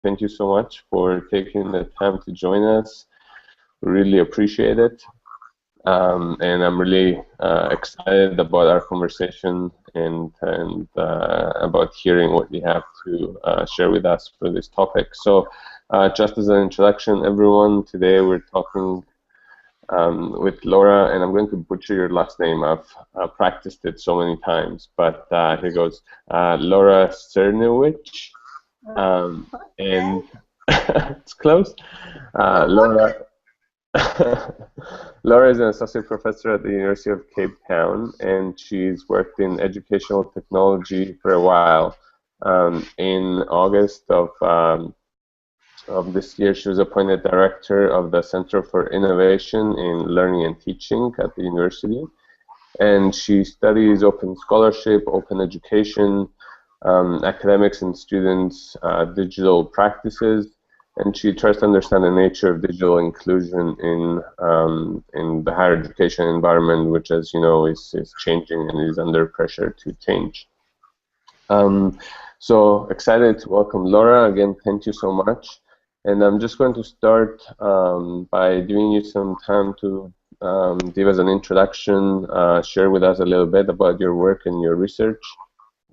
thank you so much for taking the time to join us. We really appreciate it. And I'm really excited about our conversation and about hearing what you have to share with us for this topic. So just as an introduction, everyone, today we're talking with Laura, and I'm going to butcher your last name. I've practiced it so many times, but here goes. Laura Czerniewicz, and it's close. Laura. Laura is an associate professor at the University of Cape Town, and she's worked in educational technology for a while. In August of this year, she was appointed director of the Center for Innovation in Learning and Teaching at the university, and she studies open scholarship, open education, academics and students' digital practices. And she tries to understand the nature of digital inclusion in the higher education environment, which, as you know, is changing and is under pressure to change. So excited to welcome Laura again. Thank you so much. And I'm just going to start by giving you some time to give us an introduction, share with us a little bit about your work and your research,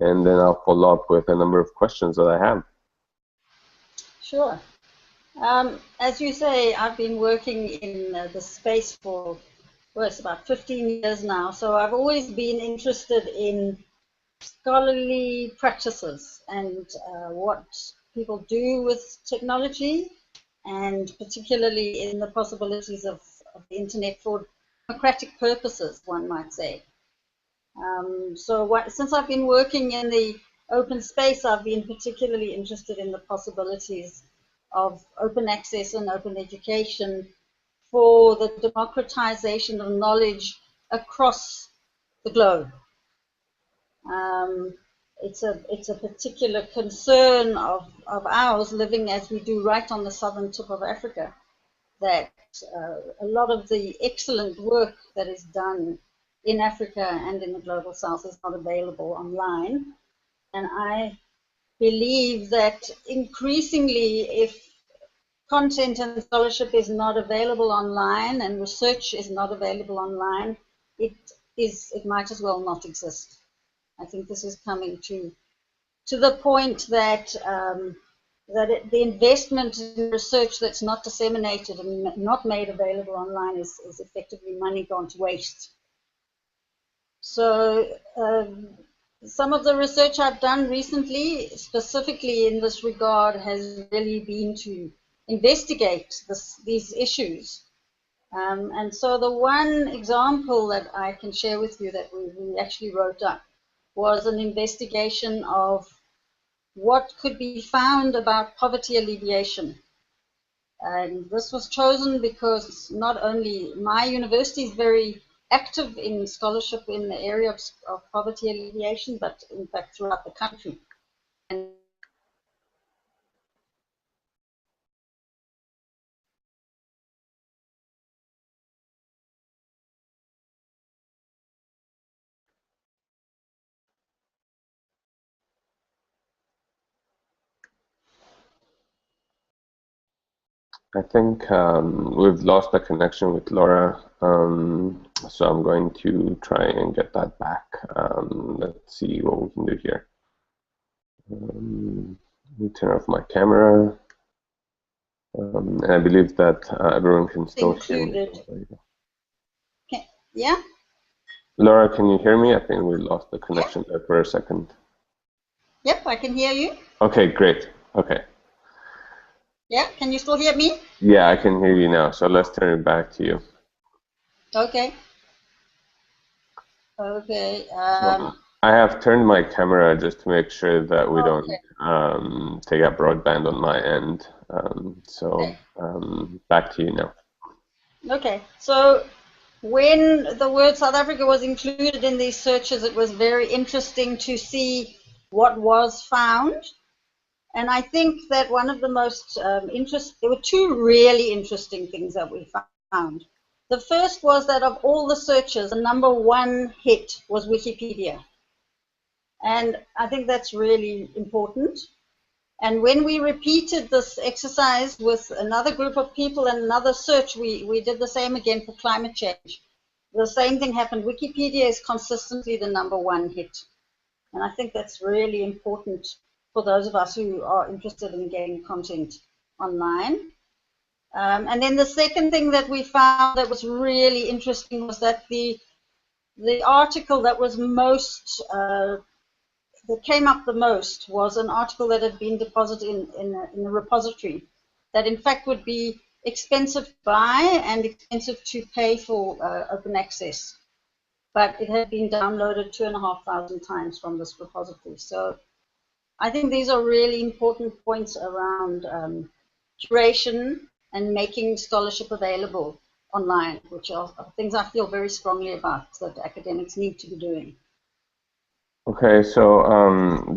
and then I'll follow up with a number of questions that I have. Sure. As you say, I've been working in the space for, well, it's about 15 years now, so I've always been interested in scholarly practices and what people do with technology, and particularly in the possibilities of the internet for democratic purposes, one might say. Since I've been working in the open space, I've been particularly interested in the possibilities of open access and open education for the democratization of knowledge across the globe. It's a particular concern of ours, living as we do right on the southern tip of Africa, that a lot of the excellent work that is done in Africa and in the global south is not available online. And I believe that increasingly, if content and scholarship is not available online and research is not available online, it might as well not exist. I think this is coming to the point that the investment in research that's not disseminated and not made available online is effectively money gone to waste. So some of the research I've done recently, specifically in this regard, has really been to investigate these issues. And so the one example that I can share with you that we actually wrote up was an investigation of what could be found about poverty alleviation. And this was chosen because not only my university is very active in scholarship in the area of poverty alleviation, but in fact throughout the country. And I think we've lost the connection with Laura, so I'm going to try and get that back. Let's see what we can do here. Let me turn off my camera, and I believe that everyone can still hear me. Okay. Yeah? Laura, can you hear me? I think we lost the connection there for a second. Yep, I can hear you. Okay, great. Okay. Yeah, can you still hear me? Yeah, I can hear you now, so let's turn it back to you. Okay. Okay. So I have turned my camera just to make sure that we don't take out broadband on my end. Back to you now. Okay, so when the word South Africa was included in these searches, it was very interesting to see what was found. And I think that one of the most there were two really interesting things that we found. The first was that of all the searches, the number one hit was Wikipedia. And I think that's really important. And when we repeated this exercise with another group of people and another search, we did the same again for climate change. The same thing happened. Wikipedia is consistently the #1 hit. And I think that's really important for those of us who are interested in getting content online. And then the second thing that we found that was really interesting was that the article that was most that came up the most was an article that had been deposited in a repository that in fact would be expensive to buy and expensive to pay for open access. But it had been downloaded 2,500 times from this repository. So I think these are really important points around curation and making scholarship available online, which are things I feel very strongly about that academics need to be doing. Okay, so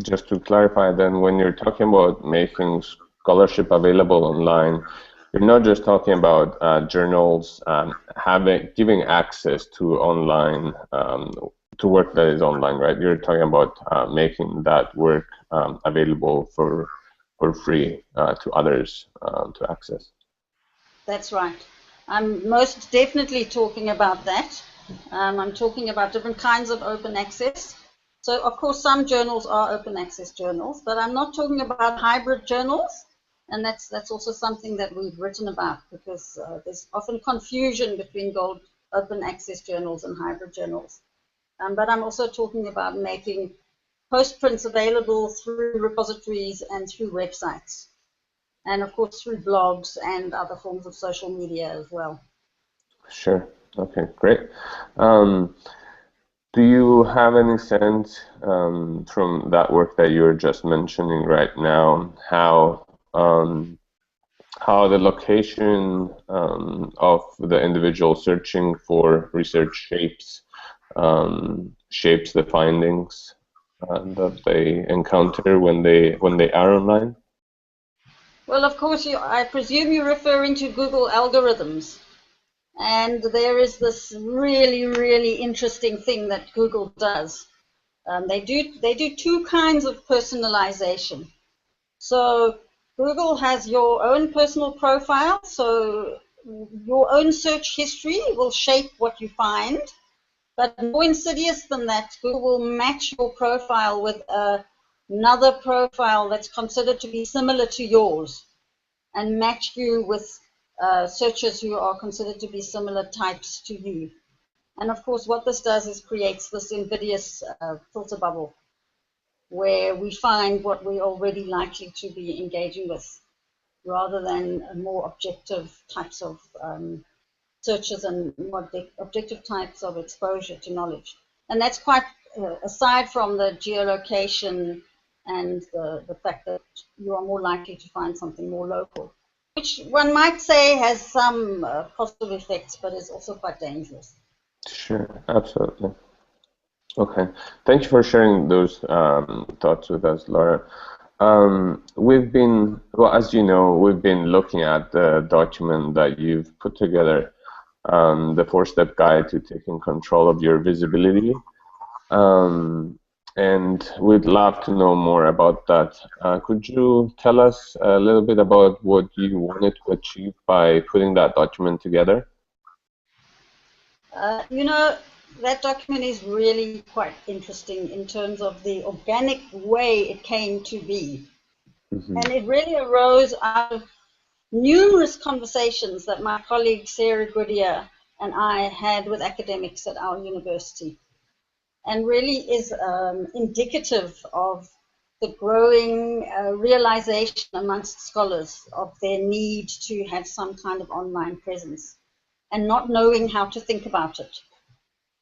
just to clarify then, when you're talking about making scholarship available online, you're not just talking about journals giving access to online to work that is online, right? You're talking about making that work available for free to others to access. That's right. I'm most definitely talking about that. I'm talking about different kinds of open access. So, of course, some journals are open access journals, but I'm not talking about hybrid journals. And that's also something that we've written about, because there's often confusion between open access journals and hybrid journals. But I'm also talking about making postprints available through repositories and through websites. And of course through blogs and other forms of social media as well. Sure. Okay, great. Do you have any sense from that work that you're just mentioning right now how the location of the individual searching for research shapes the findings that they encounter when they are online? Well, of course, I presume you're referring to Google algorithms. And there is this really, really interesting thing that Google does. They do two kinds of personalization. So Google has your own personal profile, so your own search history will shape what you find. But more insidious than that, Google will match your profile with another profile that's considered to be similar to yours, and match you with searchers who are considered to be similar types to you. And of course, what this does is creates this invidious filter bubble where we find what we're already likely to be engaging with, rather than more objective types of searches and more objective types of exposure to knowledge. And that's quite, aside from the geolocation and the fact that you are more likely to find something more local, which one might say has some positive effects, but is also quite dangerous. Sure, absolutely. Okay, thank you for sharing those thoughts with us, Laura. We've been, well, as you know, we've been looking at the document that you've put together, the 4-step guide to taking control of your visibility. And we'd love to know more about that. Could you tell us a little bit about what you wanted to achieve by putting that document together? You know, that document is really quite interesting in terms of the organic way it came to be. Mm-hmm. And it really arose out of numerous conversations that my colleague Sarah Goodyear and I had with academics at our university, and really is indicative of the growing realization amongst scholars of their need to have some kind of online presence and not knowing how to think about it.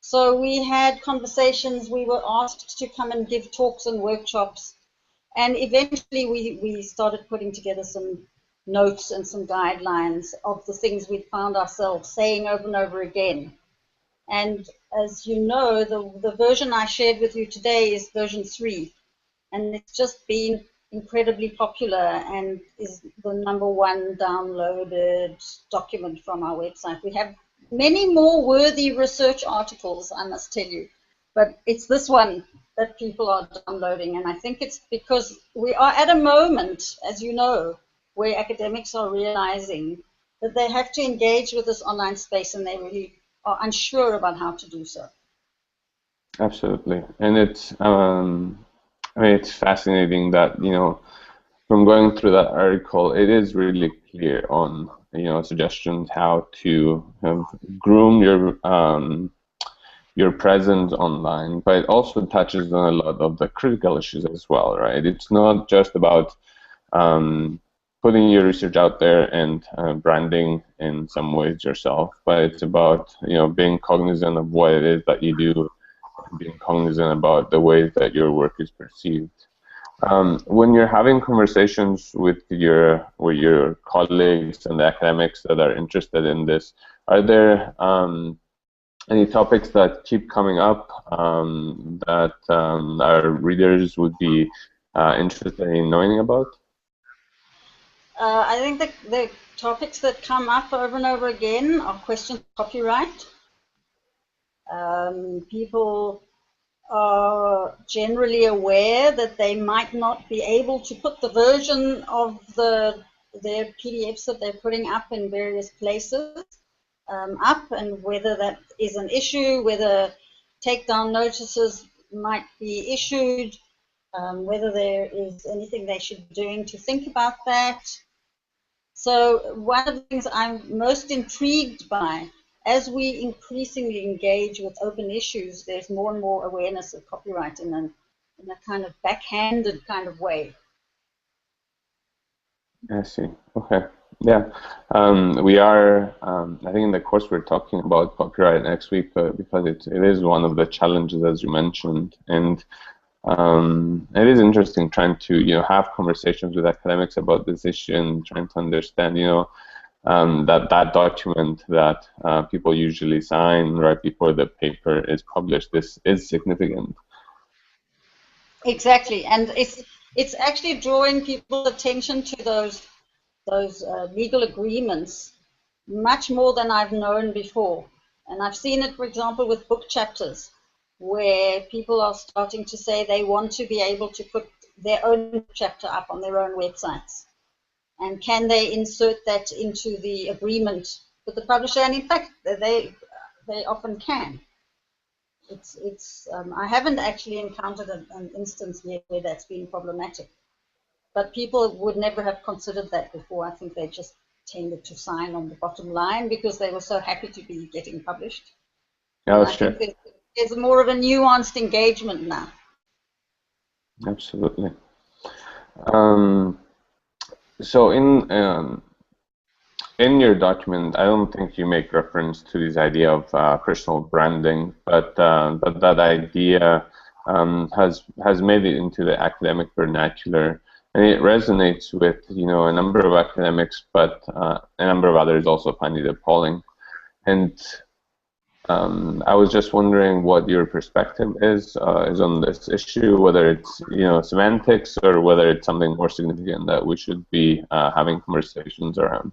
So we had conversations, we were asked to come and give talks and workshops, and eventually we started putting together some notes and some guidelines of the things we found ourselves saying over and over again. And as you know, the version I shared with you today is version 3, and it's just been incredibly popular and is the #1 downloaded document from our website. We have many more worthy research articles, I must tell you, but it's this one that people are downloading. And I think it's because we are at a moment, as you know, where academics are realizing that they have to engage with this online space, and they really are unsure about how to do so. Absolutely. And it's I mean, it's fascinating that, from going through that article, it is really clear on, suggestions how to groom your presence online, but it also touches on a lot of the critical issues as well, right? It's not just about putting your research out there and branding in some ways yourself, but it's about being cognizant of what it is that you do, and being cognizant about the ways that your work is perceived. When you're having conversations with your colleagues and the academics that are interested in this, are there any topics that keep coming up that our readers would be interested in knowing about? I think the topics that come up over and over again are questions of copyright. People are generally aware that they might not be able to put the version of their PDFs that they're putting up in various places up, and whether that is an issue, whether takedown notices might be issued, whether there is anything they should be doing to think about that. So one of the things I'm most intrigued by, as we increasingly engage with open issues, there's more and more awareness of copyright in a kind of backhanded kind of way. I see. Okay. Yeah. We are, I think in the course we're talking about copyright next week, because it is one of the challenges, as you mentioned. And it is interesting trying to have conversations with academics about this issue and trying to understand that document that people usually sign right before the paper is published. This is significant. Exactly, and it's actually drawing people's attention to those legal agreements much more than I've known before. And I've seen it, for example, with book chapters, where people are starting to say they want to be able to put their own chapter up on their own websites. And can they insert that into the agreement with the publisher? And in fact, they often can. I haven't actually encountered an instance yet where that's been problematic. But people would never have considered that before. I think they just tended to sign on the bottom line because they were so happy to be getting published. Yeah, that's true. think there's more of a nuanced engagement now. Absolutely. So in your document, I don't think you make reference to this idea of personal branding, but that idea has made it into the academic vernacular, and it resonates with a number of academics, but a number of others also find it appalling. And I was just wondering what your perspective is on this issue, whether it's semantics or whether it's something more significant that we should be having conversations around.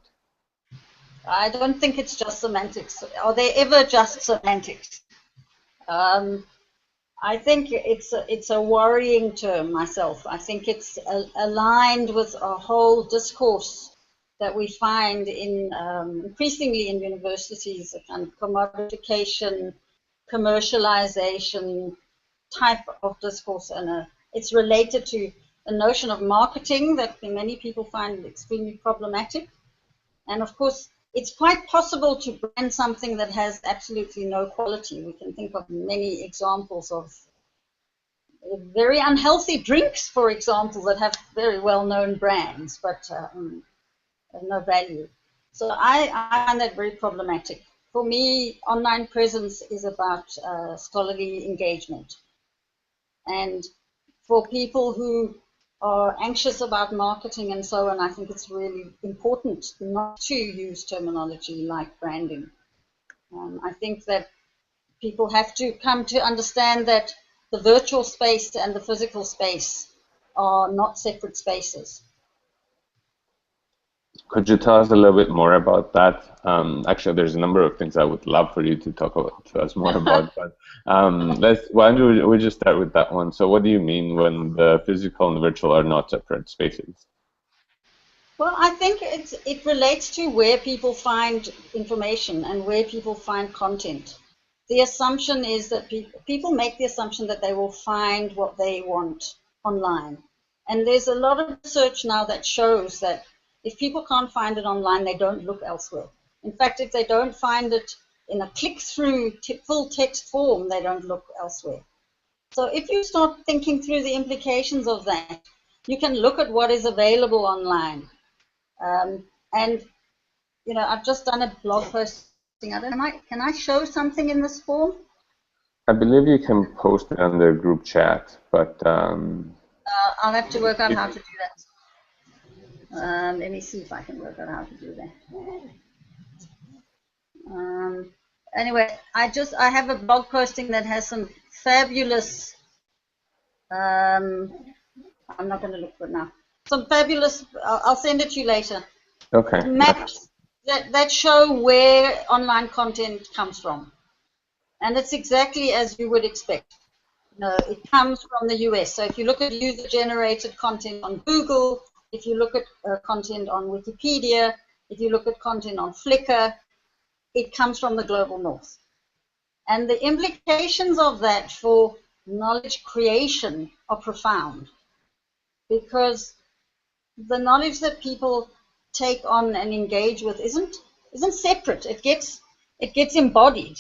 I don't think it's just semantics. Are they ever just semantics? I think it's a worrying term myself. I think it's aligned with a whole discourse that we find in increasingly in universities, a kind of commodification, commercialization type of discourse, and it's related to a notion of marketing that many people find extremely problematic. And of course, it's quite possible to brand something that has absolutely no quality. We can think of many examples of very unhealthy drinks, for example, that have very well-known brands, but no value. So I find that very problematic. For me, online presence is about scholarly engagement. And for people who are anxious about marketing and so on, I think it's really important not to use terminology like branding. I think that people have to come to understand that the virtual space and the physical space are not separate spaces. Could you tell us a little bit more about that? Actually, there's a number of things I would love for you to talk about, to us more about, but why don't we just start with that one? So what do you mean when the physical and virtual are not separate spaces? Well, I think it relates to where people find information and where people find content. The assumption is that people make the assumption that they will find what they want online. And there's a lot of research now that shows that if people can't find it online, they don't look elsewhere. In fact, if they don't find it in a click-through full text form, they don't look elsewhere. So if you start thinking through the implications of that, you can look at what is available online. And you know, I've just done a blog posting. I don't know, can I show something in this form? I believe you can post it on the group chat, but I'll have to work out how to do that. Let me see if I can work out how to do that. Anyway, I have a blog posting that has some fabulous. I'm not going to look for it now. Some fabulous. I'll send it to you later. Okay. Maps that show where online content comes from, and it's exactly as you would expect. It comes from the US. So if you look at user-generated content on Google, if you look at content on Wikipedia, if you look at content on Flickr, it comes from the global north. And the implications of that for knowledge creation are profound, because the knowledge that people take on and engage with isn't separate. It gets embodied.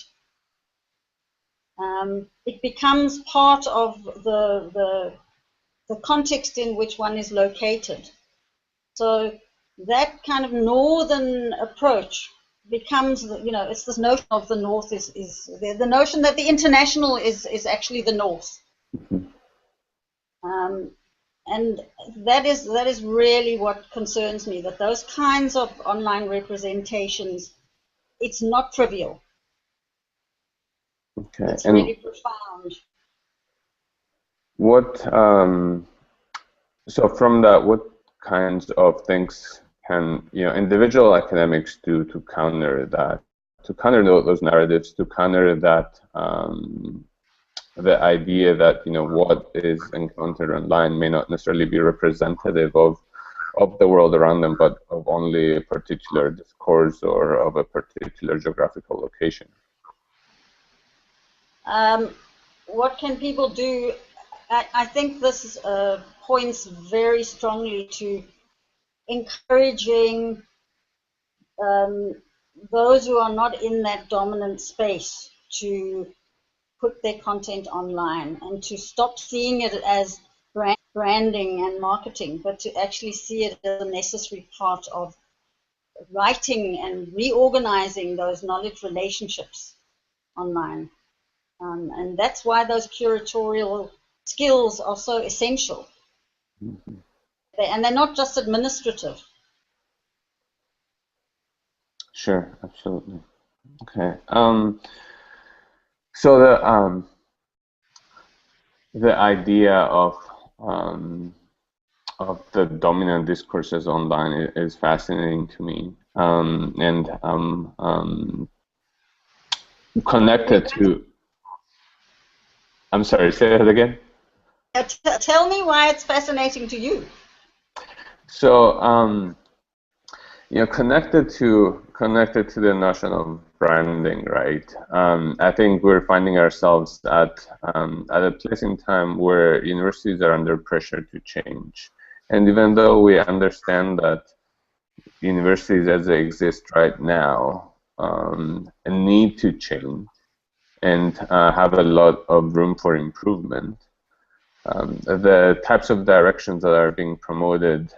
It becomes part of the context in which one is located. So that kind of northern approach becomes, it's this notion of the north is the notion that the international is actually the north. And that is really what concerns me, that those kinds of online representations, it's not trivial. Okay. It's really profound. What so from that, what kinds of things can individual academics do to counter that, to counter those narratives, to counter that the idea that what is encountered online may not necessarily be representative of the world around them, but of only a particular discourse or of a particular geographical location? What can people do? I think this points very strongly to encouraging those who are not in that dominant space to put their content online and to stop seeing it as branding and marketing, but to actually see it as a necessary part of writing and reorganizing those knowledge relationships online. And that's why those curatorial skills are so essential. Mm-hmm. And they're not just administrative. Sure, absolutely. Okay. So the idea of the dominant discourses online is fascinating to me, and connected to. I'm sorry, say that again. Tell me why it's fascinating to you. So, connected to the notion of branding, right? I think we're finding ourselves at a place in time where universities are under pressure to change. And even though we understand that universities as they exist right now need to change and have a lot of room for improvement, the types of directions that are being promoted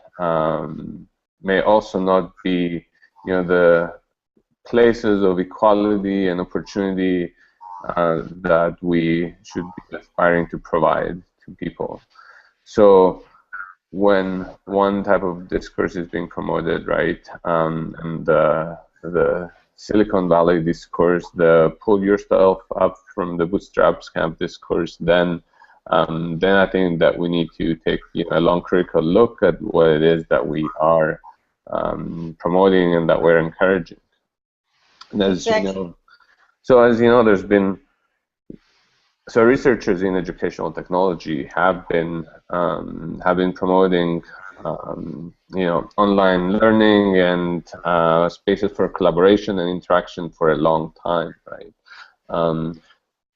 may also not be, the places of equality and opportunity that we should be aspiring to provide to people. So when one type of discourse is being promoted, right, and the Silicon Valley discourse, the pull yourself up from the bootstraps kind of discourse, then I think that we need to take a long critical look at what it is that we are promoting and that we're encouraging. And as Exactly. you know, so as you know, there's been researchers in educational technology have been promoting online learning and spaces for collaboration and interaction for a long time, right?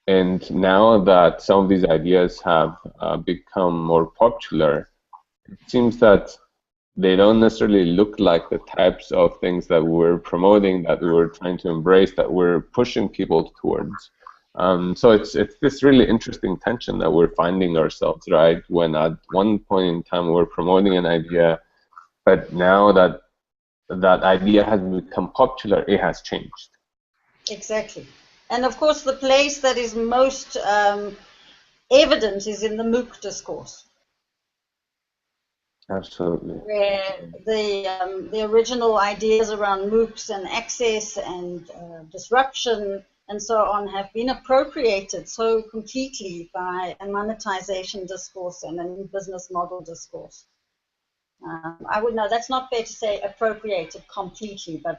And now that some of these ideas have become more popular, it seems that they don't necessarily look like the types of things that we're promoting, that we're trying to embrace, that we're pushing people towards. So it's this really interesting tension that we're finding ourselves, right? When at one point in time we're promoting an idea, but now that that idea has become popular, it has changed. Exactly. And of course, the place that is most evident is in the MOOC discourse. Absolutely. Where the original ideas around MOOCs and access and disruption and so on have been appropriated so completely by a monetization discourse and a new business model discourse. I would know that's not fair to say appropriated completely, but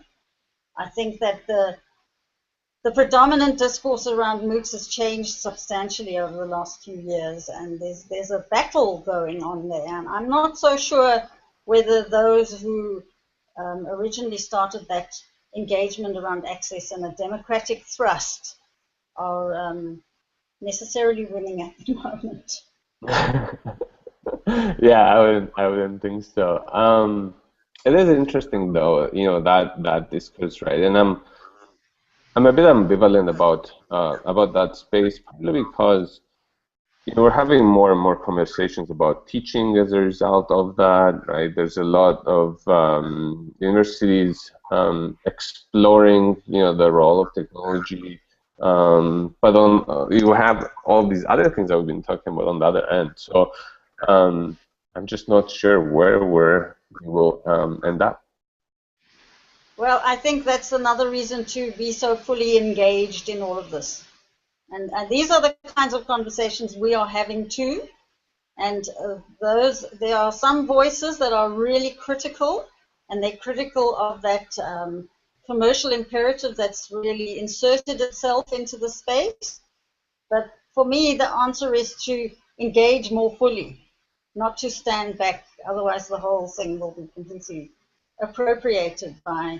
I think that the predominant discourse around MOOCs has changed substantially over the last few years, and there's a battle going on there. And I'm not so sure whether those who originally started that engagement around access and a democratic thrust are necessarily winning at the moment. Yeah, I wouldn't think so. It is interesting though, that discourse, right? And I'm a bit ambivalent about that space, partly because we're having more and more conversations about teaching as a result of that, right? There's a lot of universities exploring, the role of technology, but on you have all these other things that we've been talking about on the other end. So I'm just not sure where we will end up. Well, I think that's another reason to be so fully engaged in all of this. And these are the kinds of conversations we are having too. And there are some voices that are really critical, and they're critical of that commercial imperative that's really inserted itself into the space. But for me, the answer is to engage more fully, not to stand back. Otherwise, the whole thing will be completely appropriated by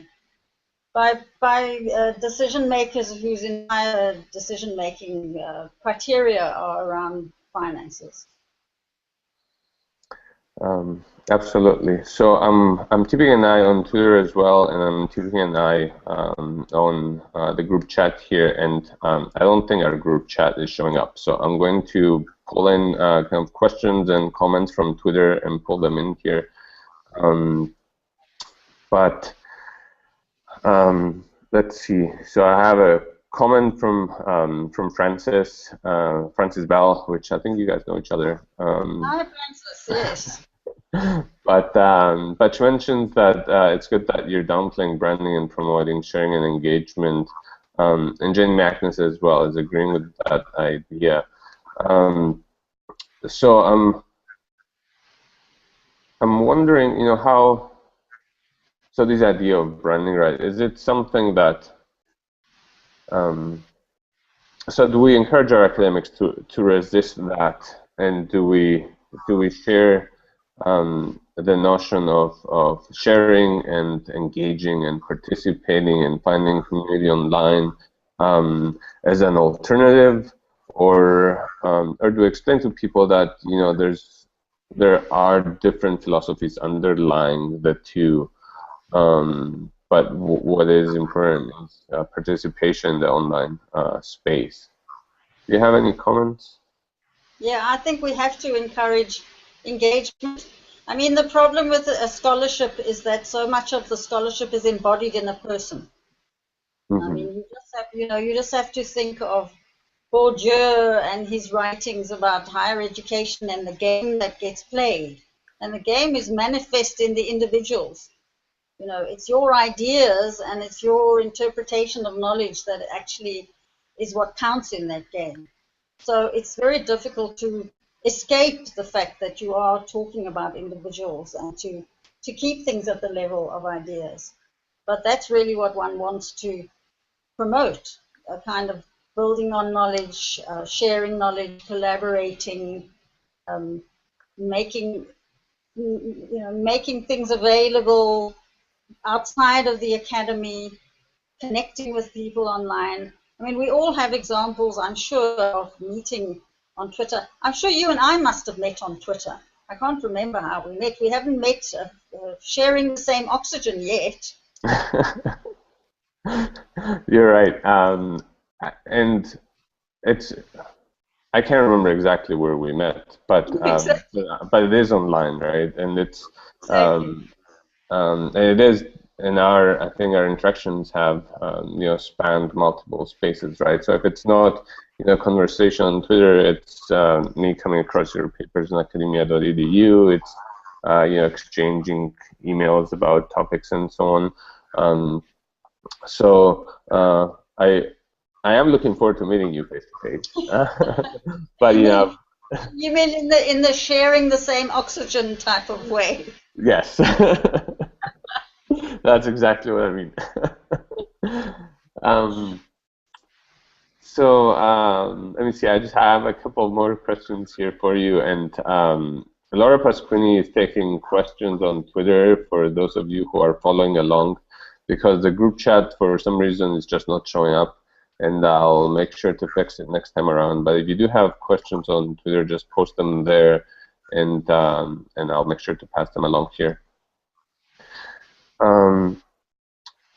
decision makers whose entire decision making criteria are around finances. Absolutely. So I'm keeping an eye on Twitter as well, and I'm keeping an eye on the group chat here. And I don't think our group chat is showing up. So I'm going to pull in kind of questions and comments from Twitter and pull them in here. But let's see. So I have a comment from Francis Bell, which I think you guys know each other. Hi, Francis. Yes. But she mentions that it's good that you're downplaying branding and promoting sharing and engagement. And Jane Magnus as well is agreeing with that idea. So I'm wondering, how. So this idea of branding, right? Is it something that so do we encourage our academics to resist that, and do we share the notion of sharing and engaging and participating and finding community online as an alternative, or do we explain to people that there are different philosophies underlying the two, but what is important is participation in the online space. Do you have any comments? Yeah, I think we have to encourage engagement. I mean, the problem with a scholarship is that so much of the scholarship is embodied in a person. I mean, you just have to think of Bourdieu and his writings about higher education and the game that gets played. And the game is manifest in the individuals. It's your ideas and it's your interpretation of knowledge that actually is what counts in that game. So it's very difficult to escape the fact that you are talking about individuals and to to keep things at the level of ideas. But that's really what one wants to promote, a kind of building on knowledge, sharing knowledge, collaborating, making things available outside of the academy, connecting with people online. I mean, we all have examples, I'm sure, of meeting on Twitter. I'm sure you and I must have met on Twitter. I can't remember how we met. We haven't met sharing the same oxygen yet. You're right. And I can't remember exactly where we met, but Exactly. but it is online, right? And it's Exactly. and it is in I think our interactions have spanned multiple spaces, right? So if it's not conversation on Twitter, it's me coming across your papers on academia.edu. It's exchanging emails about topics and so on. So I am looking forward to meeting you face to face. But you mean in the sharing the same oxygen type of way? Yes. That's exactly what I mean. Let me see. I just have a couple more questions here for you, and Laura Pasquini is taking questions on Twitter for those of you who are following along, because the group chat for some reason is just not showing up, and I'll make sure to fix it next time around. But if you do have questions on Twitter, just post them there, and I'll make sure to pass them along here.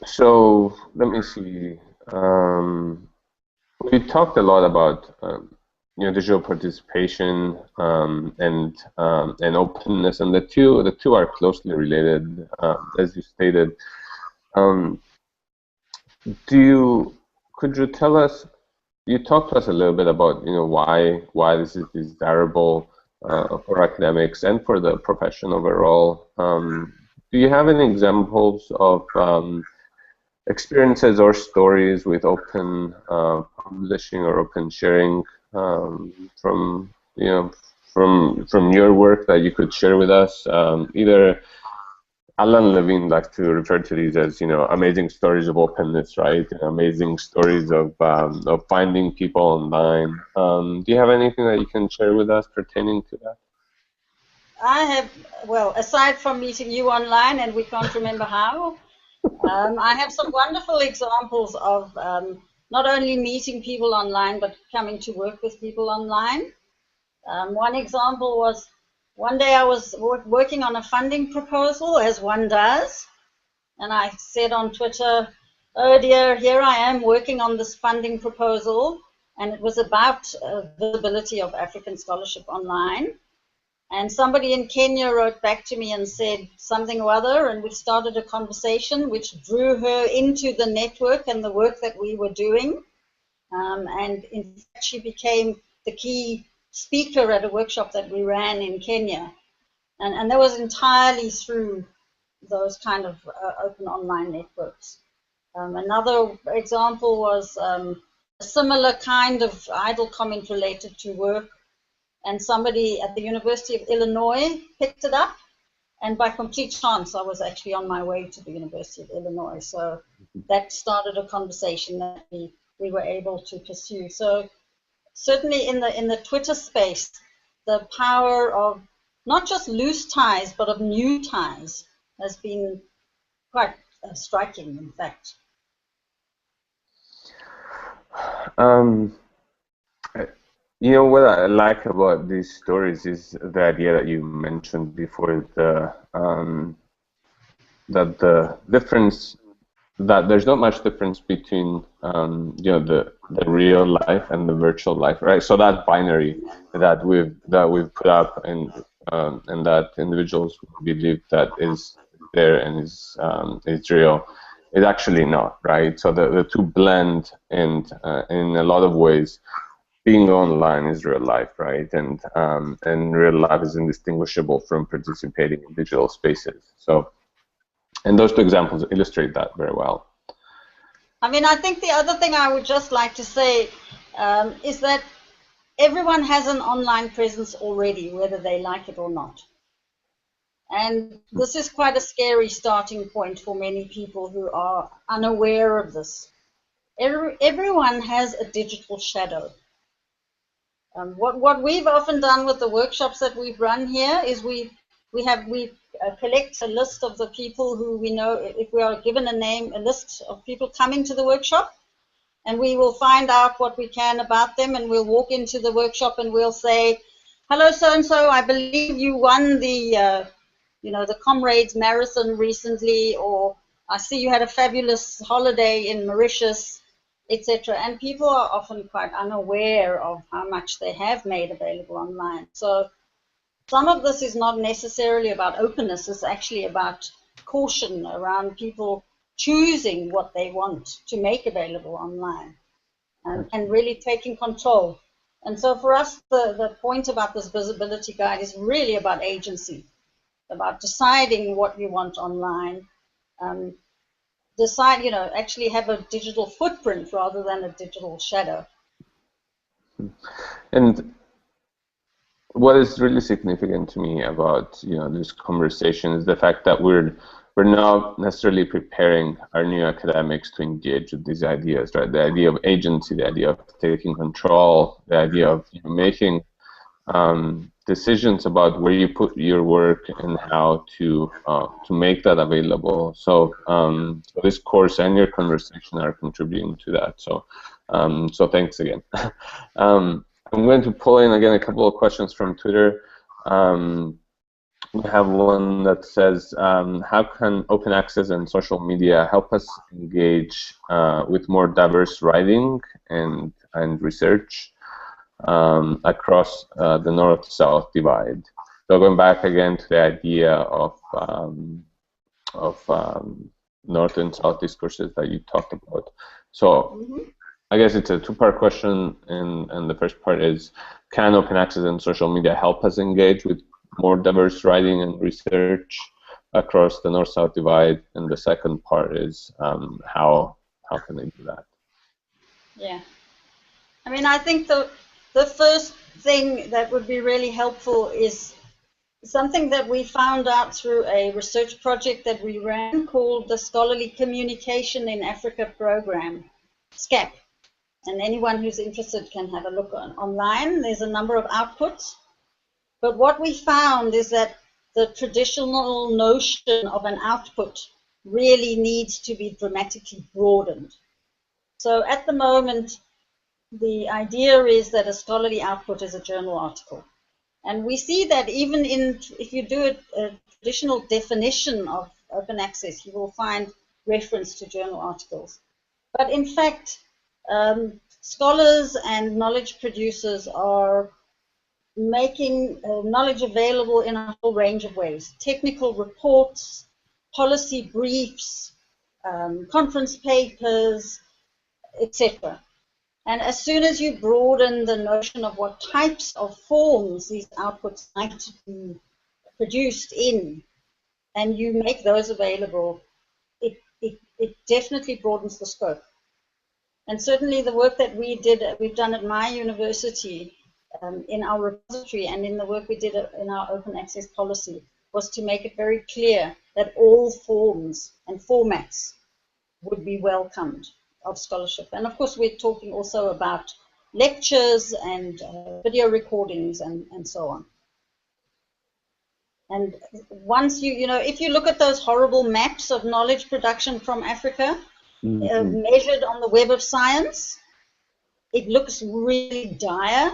So let me see. We talked a lot about digital participation and openness, and the two are closely related, as you stated. Could you tell us? You talked to us a little bit about why this is desirable for academics and for the profession overall. Do you have any examples of experiences or stories with open publishing or open sharing from your work that you could share with us? Either Alan Levine likes to refer to these as amazing stories of openness, right? Amazing stories of finding people online. Do you have anything that you can share with us pertaining to that? I have, well, aside from meeting you online, and we can't remember how, I have some wonderful examples of not only meeting people online, but coming to work with people online. One example was one day I was working on a funding proposal, as one does, and I said on Twitter, oh dear, here I am working on this funding proposal, and it was about visibility of African scholarship online. And somebody in Kenya wrote back to me and said something or other, and we started a conversation which drew her into the network and the work that we were doing. And in fact, she became the key speaker at a workshop that we ran in Kenya. And that was entirely through those kind of open online networks. Another example was a similar kind of idle comment related to work, and somebody at the University of Illinois picked it up, and by complete chance I was actually on my way to the University of Illinois, so that started a conversation that we were able to pursue. So certainly in the Twitter space, the power of not just loose ties but of new ties has been quite striking, in fact. What I like about these stories is the idea that you mentioned before, that the difference, that there's not much difference between the real life and the virtual life, right? So that binary that we've put up, and that individuals believe that is there and is real, is actually not, right? So the two blend, and in a lot of ways, being online is real life, right? And real life is indistinguishable from participating in digital spaces. So, and those two examples illustrate that very well. I mean, I think the other thing I would just like to say is that everyone has an online presence already, whether they like it or not. And this is quite a scary starting point for many people who are unaware of this. Everyone has a digital shadow. What we've often done with the workshops that we've run here is we collect a list of the people who we know. If we are given a name, a list of people coming to the workshop, and we will find out what we can about them, and we'll walk into the workshop and we'll say, hello, so-and-so, I believe you won the the Comrades Marathon recently, or I see you had a fabulous holiday in Mauritius, etc. And people are often quite unaware of how much they have made available online. So some of this is not necessarily about openness, it's actually about caution around people choosing what they want to make available online and really taking control. And so for us, the point about this visibility guide is really about agency, about deciding what you want online, actually have a digital footprint rather than a digital shadow. And what is really significant to me about this conversation is the fact that we're not necessarily preparing our new academics to engage with these ideas, right? The idea of agency, the idea of taking control, the idea of making decisions about where you put your work and how to make that available. So, so this course and your conversation are contributing to that. So, so thanks again. I'm going to pull in again a couple of questions from Twitter. We have one that says, how can open access and social media help us engage with more diverse writing and research across the North-South divide? So going back again to the idea of North and South discourses that you talked about. So I guess it's a two-part question, and the first part is, can open access and social media help us engage with more diverse writing and research across the North-South divide? And the second part is, how can they do that? Yeah, I mean, I think the first thing that would be really helpful is something that we found out through a research project that we ran called the Scholarly Communication in Africa Program, SCAP. And anyone who's interested can have a look online. There's a number of outputs. But what we found is that the traditional notion of an output really needs to be dramatically broadened. So at the moment, the idea is that a scholarly output is a journal article. And we see that even if you do a traditional definition of open access, you will find reference to journal articles. But in fact, scholars and knowledge producers are making knowledge available in a whole range of ways. Technical reports, policy briefs, conference papers, etc. And as soon as you broaden the notion of what types of forms these outputs might be produced in, and you make those available, it definitely broadens the scope. And certainly the work that we've done at my university in our repository and in the work we did in our open access policy was to make it very clear that all forms and formats would be welcomed of scholarship. And of course we're talking also about lectures and video recordings and so on. And once if you look at those horrible maps of knowledge production from Africa, measured on the Web of Science, it looks really dire.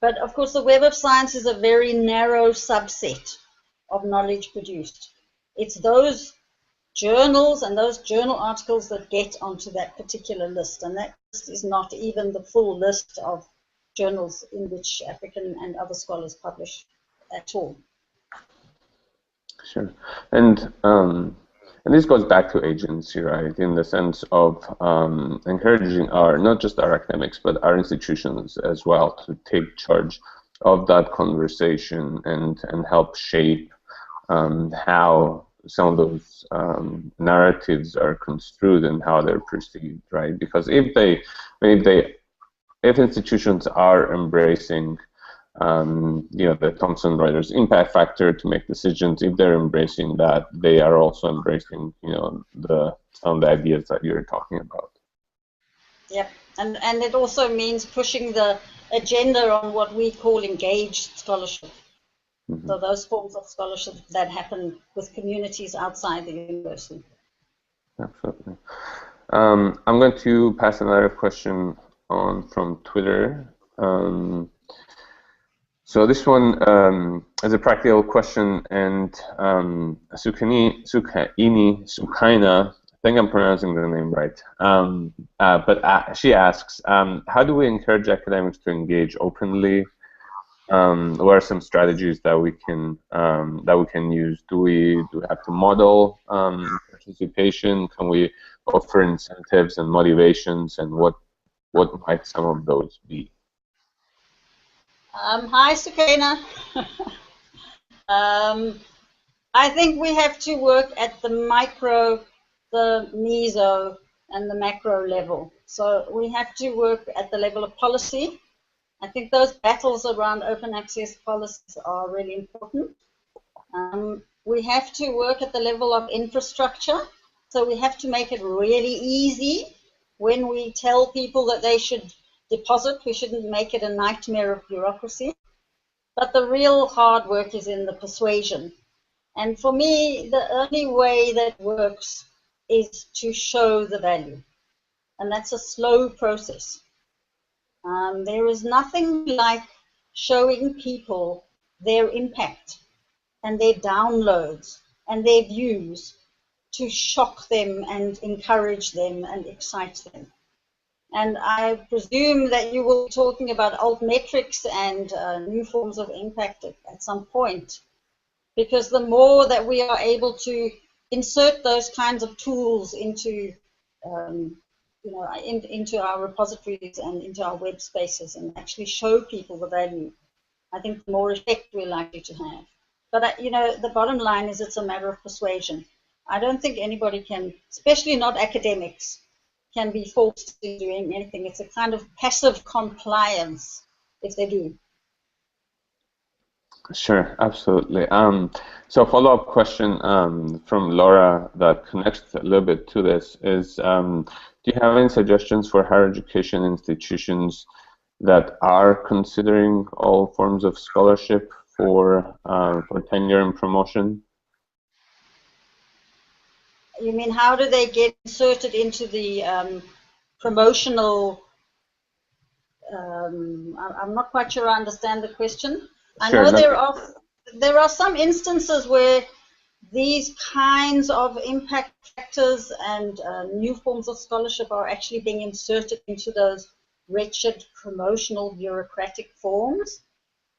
But of course the Web of Science is a very narrow subset of knowledge produced. It's those journals and those journal articles that get onto that particular list, and that list is not even the full list of journals in which African and other scholars publish at all. Sure. And this goes back to agency, right, in the sense of encouraging not just our academics, but our institutions as well to take charge of that conversation and help shape how some of those narratives are construed and how they're perceived, right? Because if institutions are embracing the Thomson Reuters impact factor to make decisions. If they're embracing that, they are also embracing, some of the ideas that you're talking about. Yep, and it also means pushing the agenda on what we call engaged scholarship. Mm-hmm. So those forms of scholarship that happen with communities outside the university. Absolutely. I'm going to pass another question on from Twitter. So this one is a practical question, and Sukaina, I think I'm pronouncing the name right, but she asks, how do we encourage academics to engage openly? What are some strategies that we can use? Do we have to model participation? Can we offer incentives and motivations, and what might some of those be? Hi, Sukaina. I think we have to work at the micro, the meso, and the macro level. So we have to work at the level of policy. I think those battles around open access policies are really important. We have to work at the level of infrastructure. So we have to make it really easy when we tell people that they should deposit. We shouldn't make it a nightmare of bureaucracy. But the real hard work is in the persuasion. And for me, the only way that works is to show the value. And that's a slow process. There is nothing like showing people their impact and their downloads and their views to shock them and encourage them and excite them. And I presume that you will be talking about altmetrics and new forms of impact at some point, because the more that we are able to insert those kinds of tools into into our repositories and into our web spaces and actually show people the value, I think the more effect we're likely to have. But the bottom line is it's a matter of persuasion. I don't think anybody can, especially not academics, can be forced to doing anything. It's a kind of passive compliance if they do. Sure, absolutely. So a follow-up question from Laura that connects a little bit to this is, do you have any suggestions for higher education institutions that are considering all forms of scholarship for tenure and promotion? You mean how do they get inserted into the promotional? I'm not quite sure I understand the question. I know there are some instances where these kinds of impact factors and new forms of scholarship are actually being inserted into those wretched promotional bureaucratic forms,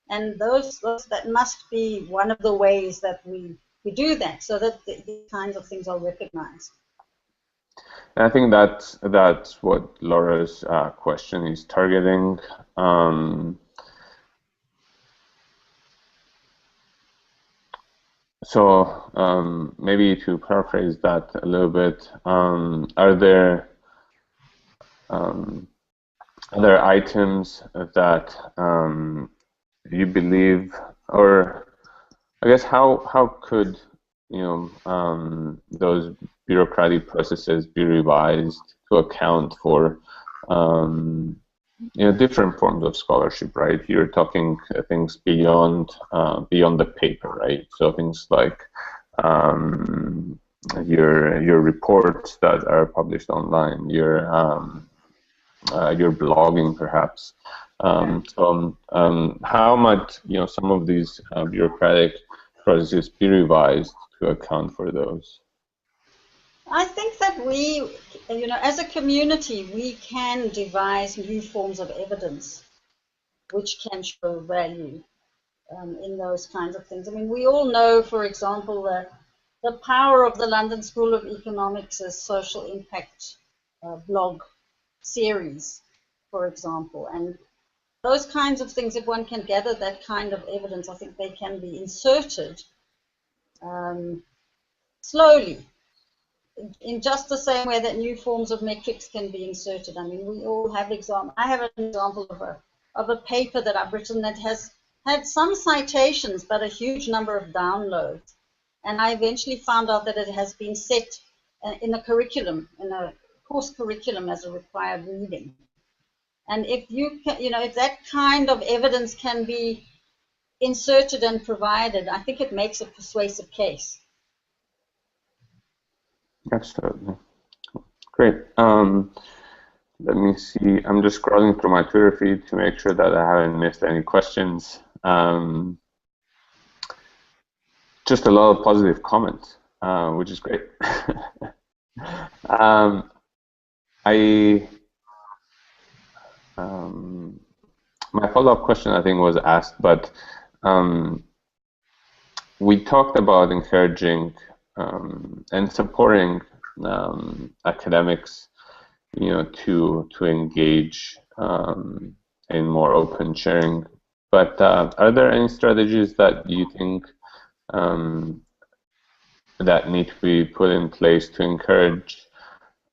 and that must be one of the ways that we do that, so that these kinds of things are recognized. I think that's what Laura's question is targeting. So maybe to paraphrase that a little bit, are there other items that you believe, or I guess how could those bureaucratic processes be revised to account for different forms of scholarship, right? You're talking things beyond the paper, right? So things like your reports that are published online, your blogging, perhaps. So how might some of these bureaucratic processes be revised to account for those? I think that we, as a community, we can devise new forms of evidence which can show value in those kinds of things. I mean, we all know, for example, the power of the London School of Economics' social impact blog series, for example. And those kinds of things, if one can gather that kind of evidence, I think they can be inserted slowly, in just the same way that new forms of metrics can be inserted. I mean, we all have examples. I have an example of a paper that I've written that has had some citations, but a huge number of downloads. And I eventually found out that it has been set in a curriculum, in a course curriculum as a required reading. And if if that kind of evidence can be inserted and provided, I think it makes a persuasive case. Absolutely. Great. Let me see. I'm just scrolling through my Twitter feed to make sure that I haven't missed any questions. Just a lot of positive comments, which is great. My follow-up question, I think, was asked, but we talked about encouraging and supporting academics, to engage in more open sharing. But are there any strategies that you think that need to be put in place to encourage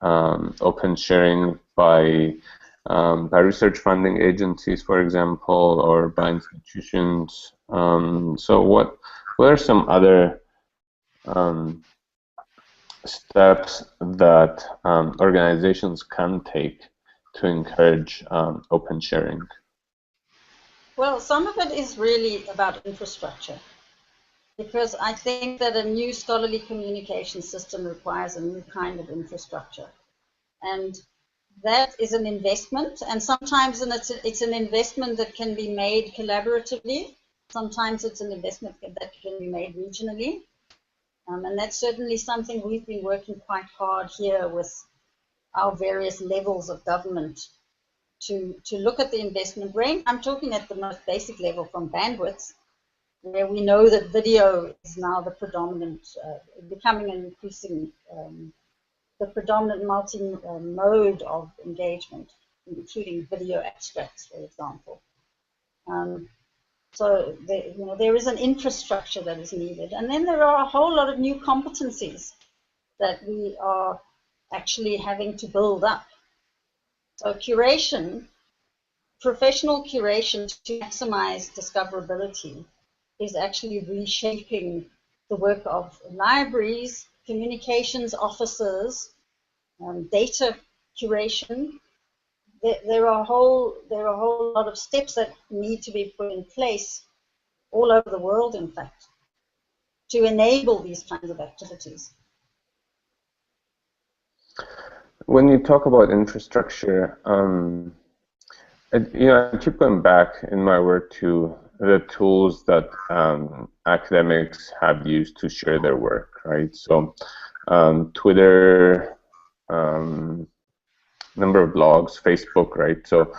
open sharing by research funding agencies, for example, or by institutions? So what are some other steps that organizations can take to encourage open sharing? Well, some of it is really about infrastructure, because I think that a new scholarly communication system requires a new kind of infrastructure. And that is an investment, and sometimes it's an investment that can be made collaboratively. Sometimes it's an investment that can be made regionally. And that's certainly something we've been working quite hard here with our various levels of government to look at the investment range. I'm talking at the most basic level, from bandwidth, where we know that video is now the predominant, becoming an increasing, the predominant multi-mode of engagement, including video abstracts, for example. So there is an infrastructure that is needed. And then there are a whole lot of new competencies that we are actually having to build up. So curation, professional curation to maximize discoverability, is actually reshaping the work of libraries, communications officers, data curation. There are a whole lot of steps that need to be put in place all over the world, in fact, to enable these kinds of activities. When you talk about infrastructure, I keep going back in my work to the tools that academics have used to share their work, right? So Twitter, number of blogs, Facebook, right? So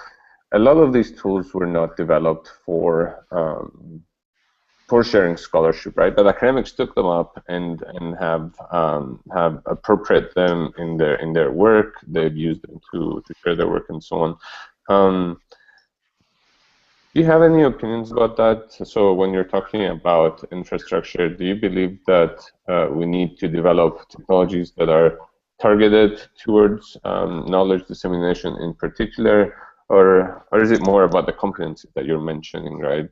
a lot of these tools were not developed for sharing scholarship, right? But academics took them up and have appropriated them in their work. They've used them to share their work and so on. Do you have any opinions about that? So when you're talking about infrastructure, do you believe that we need to develop technologies that are targeted towards knowledge dissemination in particular, or is it more about the competencies that you're mentioning, right?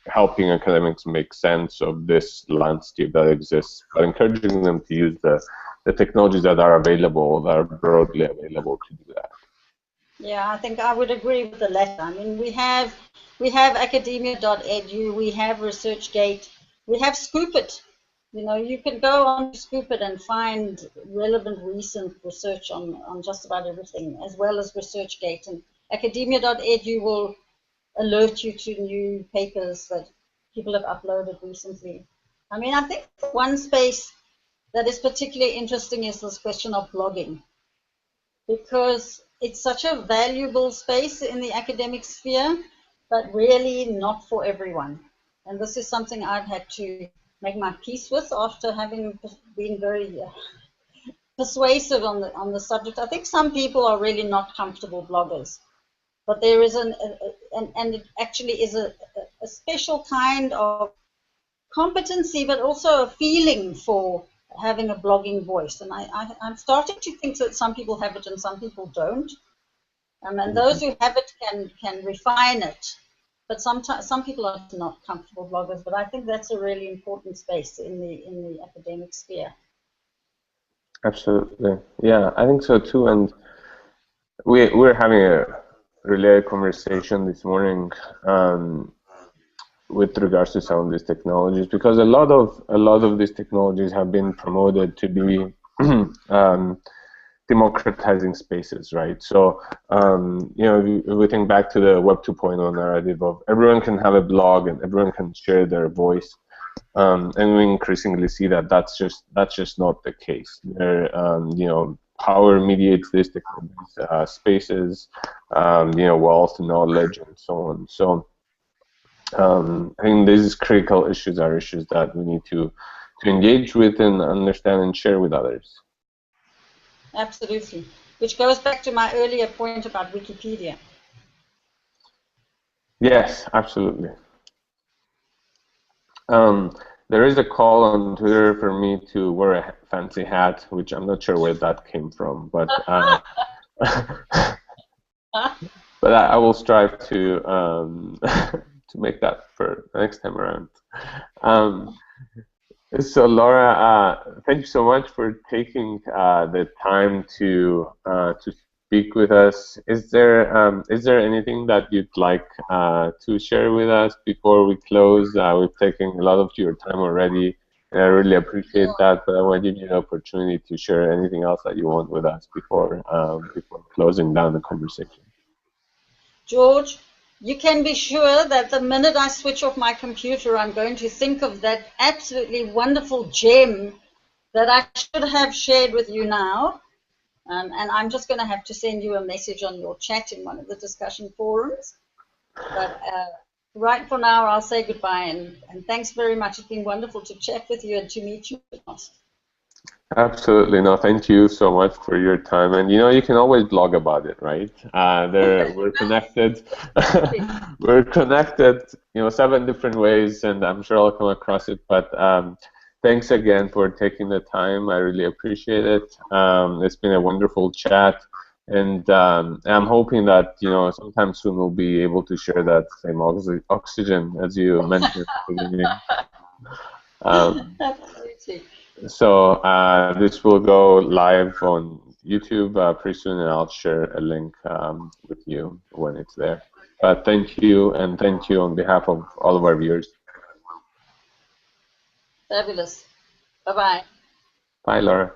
Helping academics make sense of this landscape that exists, but encouraging them to use the technologies that are available, that are broadly available to do that. Yeah, I think I would agree with the latter. I mean, we have academia.edu, we have ResearchGate, we have Scoopit. You can go on to Scoopit and find relevant recent research on just about everything, as well as ResearchGate. And academia.edu will alert you to new papers that people have uploaded recently. I mean, I think one space that is particularly interesting is this question of blogging, because it's such a valuable space in the academic sphere, but really not for everyone. And this is something I've had to make my peace with after having been very persuasive on the subject. I think some people are really not comfortable bloggers, but there is and it actually is a special kind of competency, but also a feeling for having a blogging voice. And I'm starting to think that some people have it and some people don't. And those who have it can refine it but sometimes some people are not comfortable bloggers. But I think that's a really important space in the academic sphere. Absolutely, yeah, I think so too. And we're having a related conversation this morning with regards to some of these technologies, because a lot of these technologies have been promoted to be democratizing spaces, right? So, you know, if we think back to the Web 2.0 narrative of everyone can have a blog and everyone can share their voice, and we increasingly see that that's just not the case. There, you know, power mediates these spaces, you know, wealth, knowledge, and so on. So, I think these critical issues are issues that we need to engage with and understand and share with others. Absolutely. Which goes back to my earlier point about Wikipedia. Yes, absolutely. There is a call on Twitter for me to wear a fancy hat, which I'm not sure where that came from, but but I will strive to to make that for the next time around. So Laura, thank you so much for taking the time to speak with us. Is there anything that you'd like to share with us before we close? We've taken a lot of your time already, and I really appreciate that. But I want to give you the opportunity to share anything else that you want with us before closing down the conversation. George, you can be sure that the minute I switch off my computer, I'm going to think of that absolutely wonderful gem that I should have shared with you now. And I'm just going to have to send you a message on your chat in one of the discussion forums. But right for now, I'll say goodbye. And thanks very much. It's been wonderful to chat with you and to meet you. Absolutely. No, thank you so much for your time. And, you know, you can always blog about it, right? We're connected. We're connected, you know, 7 different ways, and I'm sure I'll come across it. But thanks again for taking the time. I really appreciate it. It's been a wonderful chat. And I'm hoping that, you know, sometime soon we'll be able to share that same oxygen as you mentioned at the beginning. Absolutely. So this will go live on YouTube pretty soon, and I'll share a link with you when it's there. But thank you, and thank you on behalf of all of our viewers. Fabulous. Bye-bye. Bye, Laura.